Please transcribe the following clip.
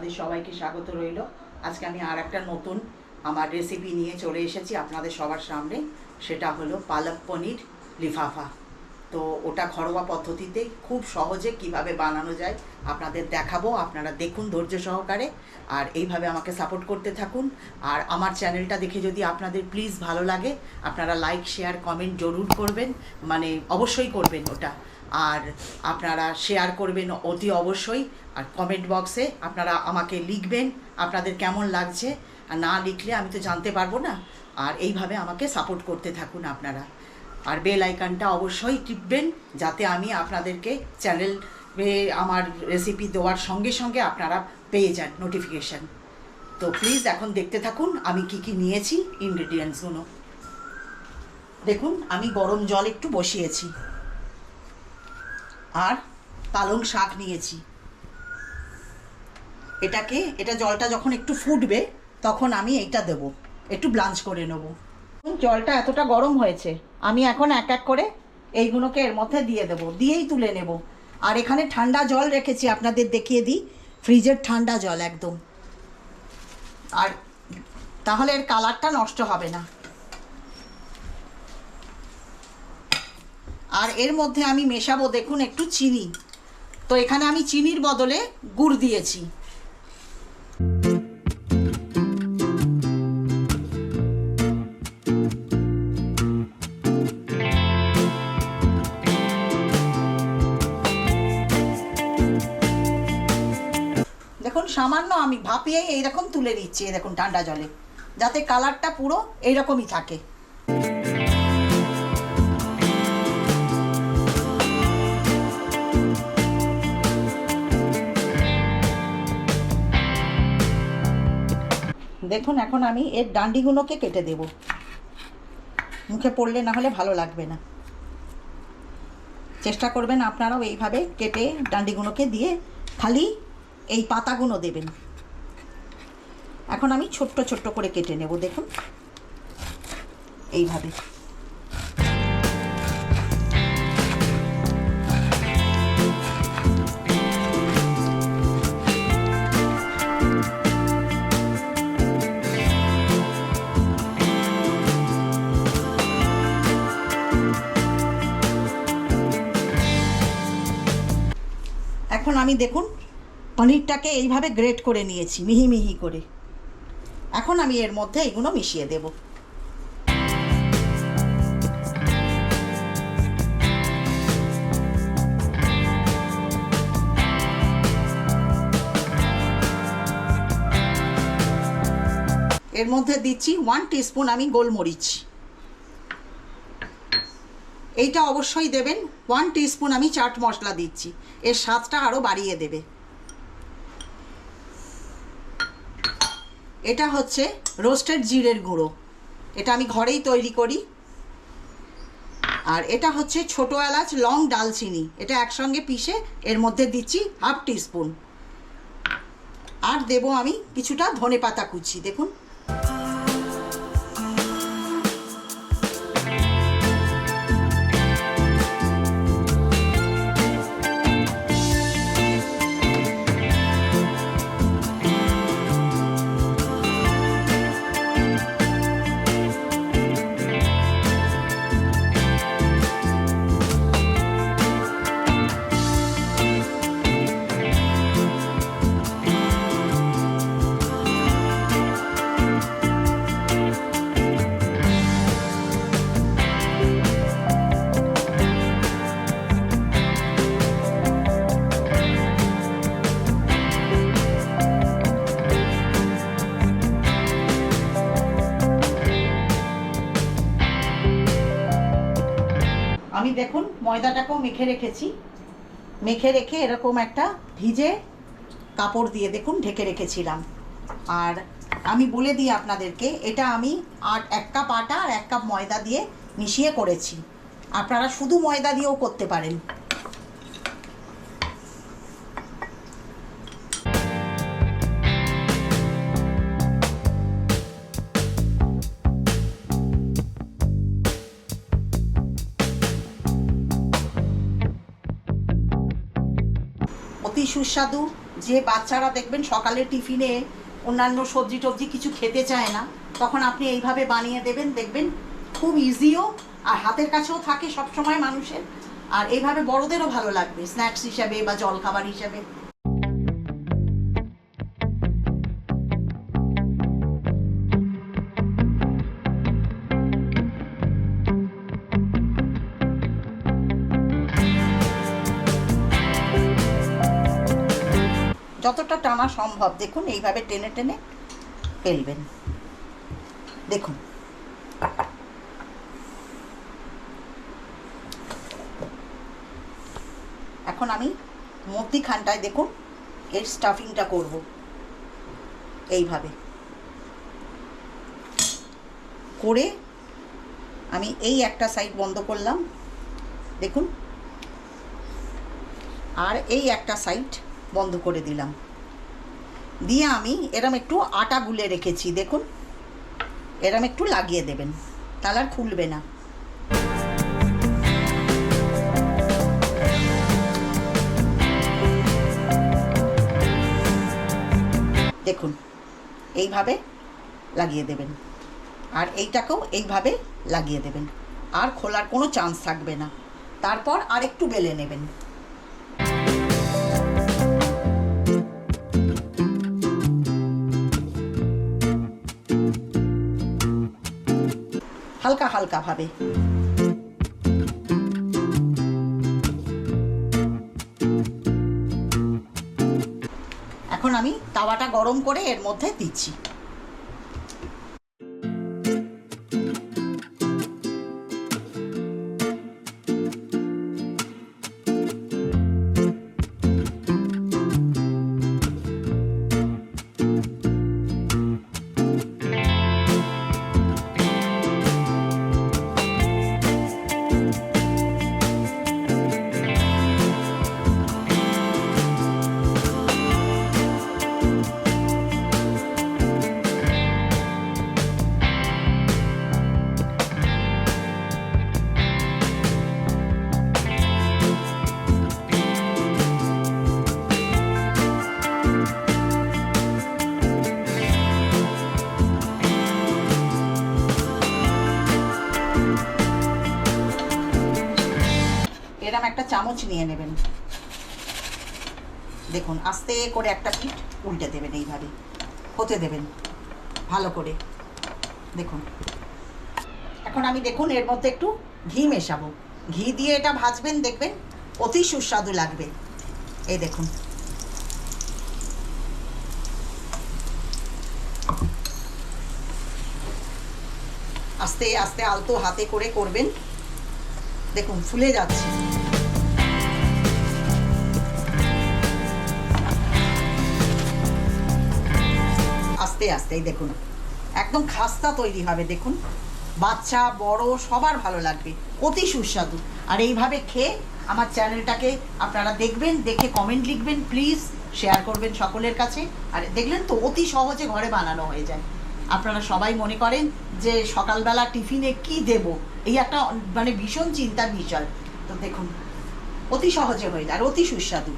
আপনাদের সবাইকে স্বাগত রইল। আজকে আমি আর একটা নতুন আমার রেসিপি নিয়ে চলে এসেছি আপনাদের সবার সামনে। সেটা হলো পালক পনির লিফাফা। তো ওটা ঘরোয়া পদ্ধতিতে খুব সহজে কিভাবে বানানো যায় আপনাদের দেখাবো। আপনারা দেখুন ধৈর্য সহকারে, আর এইভাবে আমাকে সাপোর্ট করতে থাকুন। আর আমার চ্যানেলটা দেখে যদি আপনাদের প্লিজ ভালো লাগে, আপনারা লাইক শেয়ার কমেন্ট জরুর করবেন, মানে অবশ্যই করবেন ওটা। আর আপনারা শেয়ার করবেন অতি অবশ্যই। আর কমেন্ট বক্সে আপনারা আমাকে লিখবেন আপনাদের কেমন লাগছে। আর না লিখলে আমি তো জানতে পারবো না। আর এইভাবে আমাকে সাপোর্ট করতে থাকুন আপনারা। আর বেল আইকনটা অবশ্যই টিপবেন, যাতে আমি আপনাদেরকে চ্যানেল আমার রেসিপি দেওয়ার সঙ্গে সঙ্গে আপনারা পেয়ে যান নোটিফিকেশান। তো প্লিজ এখন দেখতে থাকুন আমি কি কি নিয়েছি ইনগ্রেডিয়েন্টসগুলো। দেখুন, আমি গরম জল একটু বসিয়েছি, আর পালং শাক নিয়েছি। এটা জলটা যখন একটু ফুটবে তখন আমি এইটা দেব, একটু ব্লাঞ্চ করে নেব। জলটা এতটা গরম হয়েছে, আমি এখন এক এক করে এইগুলোকে এর মধ্যে দিয়ে দেব, দিয়েই তুলে নেব। আর এখানে ঠান্ডা জল রেখেছি, আপনাদের দেখিয়ে দিই, ফ্রিজের ঠান্ডা জল একদম। আর তাহলে এর কালারটা নষ্ট হবে না। আর এর মধ্যে আমি মেশাবো দেখুন একটু চিনি। তো এখানে আমি চিনির বদলে গুড় দিয়েছি। দেখুন সামান্য আমি ভাপিয়ে এইরকম তুলে নিচ্ছি, দেখুন ঠান্ডা জলে, যাতে কালারটা পুরো এইরকমই থাকে। দেখুন এখন আমি এর ডান্ডিগুলোকে কেটে দেব, মুখে পড়লে না হলে ভালো লাগবে না। চেষ্টা করবেন আপনারাও এইভাবে কেটে ডান্ডিগুলোকে দিয়ে খালি এই পাতাগুলো দেবেন। এখন আমি ছোট্ট ছোট্ট করে কেটে নেব, দেখুন এইভাবে। এখন আমি দেখুন পনিরটাকে এইভাবে গ্রেট করে নিয়েছি মিহি মিহি করে। এখন আমি এর মধ্যে এগুলো মিশিয়ে দেব। এর মধ্যে দিচ্ছি 1 টিস্পুন আমি গোলমরিচ। এইটা অবশ্যই দেবেন। 1 টিস্পুন আমি চাট মশলা দিচ্ছি, এর স্বাদটা আরও বাড়িয়ে দেবে। এটা হচ্ছে রোস্টেড জিরের গুঁড়ো, এটা আমি ঘরেই তৈরি করি। আর এটা হচ্ছে ছোটো এলাচ লং ডালচিনি, এটা একসঙ্গে পিষে এর মধ্যে দিচ্ছি 1/2 টিস্পুন। আর দেব আমি কিছুটা ধনেপাতা কুচি, দেখুন। আমি দেখুন ময়দাটাকেও মেখে রেখেছি, মেখে রেখে এরকম একটা ভিজে কাপড় দিয়ে দেখুন ঢেকে রেখেছিলাম। আর আমি বলে দিই আপনাদেরকে, এটা আমি 1 কাপ আটা আর 1 কাপ ময়দা দিয়ে মিশিয়ে করেছি। আপনারা শুধু ময়দা দিয়েও করতে পারেন। অতি সুস্বাদু যে বাচ্চারা দেখবেন সকালে টিফিনে অন্যান্য সবজি টবজি কিছু খেতে চায় না, তখন আপনি এইভাবে বানিয়ে দেবেন, দেখবেন খুব ইজিও, আর হাতের কাছেও থাকে সব সময় মানুষের, আর এইভাবে বড়দেরও ভালো লাগবে স্ন্যাক্স হিসাবে বা জলখাবার হিসাবে। যতটা টানা সম্ভব দেখুন এইভাবে টেনে টেনে ফেলবেন। দেখুন এখন আমি মধ্যিখানটায় দেখুন এর স্টাফিংটা করব এইভাবে করে আমি এই একটা সাইড বন্ধ করলাম দেখুন, আর এই একটা সাইড বন্ধ করে দিলাম, দিয়ে আমি এরম একটু আটা গুলে রেখেছি, দেখুন এরম একটু লাগিয়ে দেবেন, তাহলে আর খুলবে না। দেখুন এইভাবে লাগিয়ে দেবেন, আর এইটাকেও এইভাবে লাগিয়ে দেবেন, আর খোলার কোনো চান্স থাকবে না। তারপর আর একটু বেলে নেবেন। হালকা হালকা ভাবে। এখন আমি তাওয়াটা গরম করে এর মধ্যে দিচ্ছি। এরকম একটা চামচ নিয়ে নেবেন, দেখুন আস্তে করে একটা পিঠ উল্টে দেবেন, এইভাবে হতে দেবেন ভালো করে। দেখুন এখন আমি দেখুন এর মধ্যে একটু ঘি মেশাবো, ঘি দিয়ে এটা ভাজবেন, দেখবেন অতি সুস্বাদু লাগবে। এই দেখুন আস্তে আস্তে আলতো হাতে করে করবেন, দেখুন ফুলে যাচ্ছে। আস্তে আস্তে দেখুন একদম খাস্তা তৈরি হবে, দেখুন বাচ্চা বড় সবার ভালো লাগবে, অতি সুস্বাদু। আর এইভাবে খেয়ে আমার চ্যানেলটাকে আপনারা দেখবেন, দেখে কমেন্ট লিখবেন, প্লিজ শেয়ার করবেন সকলের কাছে। আর দেখলেন তো অতি সহজে ঘরে বানানো হয়ে যায়। আপনারা সবাই মনে করেন যে সকালবেলা টিফিনে কি দেব, এই একটা মানে ভীষণ চিন্তার বিষয়, তো দেখুন অতি সহজে হয়ে যায় আর অতি সুস্বাদু।